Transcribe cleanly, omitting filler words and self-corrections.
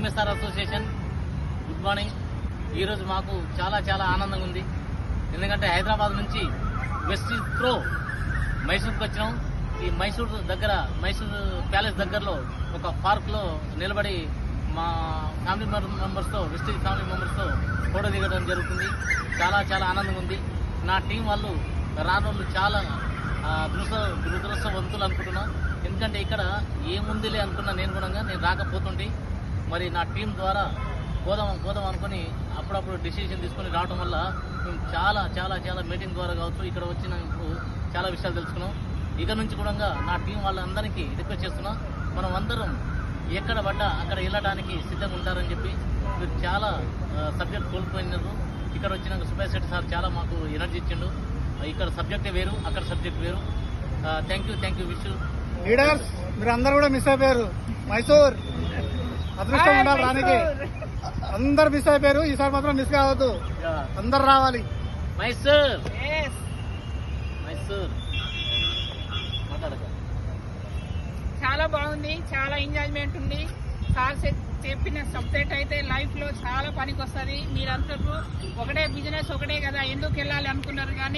MSR association good morning. ఈరోజు మాకు చాలా చాలా ఆనందంగా ఉంది. ఎందుకంటే హైదరాబాద్ నుంచి వెస్ట్ త్రో మైసూర్కి వచ్చినాం. ఈ మైసూర్ ప్యాలెస్ దగ్గరలో ఒక పార్క్లో నిలబడి మా ఫ్యామిలీ మెంబర్స్తో వెస్టీజ్ ఫ్యామిలీ మెంబర్స్తో ఫోటో దిగడం జరుగుతుంది. చాలా చాలా ఆనందంగా ఉంది. నా టీం వాళ్ళు రానోళ్ళు చాలా దురదృష్టవంతులు అనుకుంటున్నా. ఎందుకంటే ఇక్కడ ఏముందిలే అనుకున్నా నేను రాకపోతుంటే మరి నా టీం ద్వారా పోదాం అనుకుని అప్పుడప్పుడు డిసిషన్ తీసుకొని రావడం వల్ల మేము చాలా చాలా చాలా మీటింగ్ ద్వారా కావచ్చు ఇక్కడ వచ్చినప్పుడు చాలా విషయాలు తెలుసుకున్నాం. ఇక నుంచి కూడా నా టీం వాళ్ళందరికీ రిక్వెస్ట్ చేస్తున్నా, మనం అందరం ఎక్కడ పడ్డా అక్కడ వెళ్ళడానికి సిద్ధంగా ఉంటారని చెప్పి. మీరు చాలా సబ్జెక్ట్ కోల్పోయినారు. ఇక్కడ వచ్చినాక సుభాష్ శెట్టి సార్ చాలా మాకు ఎనర్జీ ఇచ్చిండు. ఇక్కడ సబ్జెక్టే వేరు, అక్కడ సబ్జెక్ట్ వేరు. Thank you wish leaders. మీరు అందరు కూడా మిస్ అయిపోయారు. మైసూర్ అదృష్టం ఉండాలి రానికి. అందరు మిస్ అయిపోయారు. ఈసారి మాత్రం మిస్ కావద్దు, అందరు రావాలి. మైసూర్ మాట్లాడక చాలా బాగుంది, చాలా ఎంజాయ్మెంట్ ఉంది. సార్ చెప్పిన సబ్జెక్ట్ అయితే లైఫ్ లో చాలా పనికి వస్తుంది. మీరందరూ ఒకటే బిజినెస్ ఒకటే కదా, ఎందుకు వెళ్ళాలి అనుకున్నారు కానీ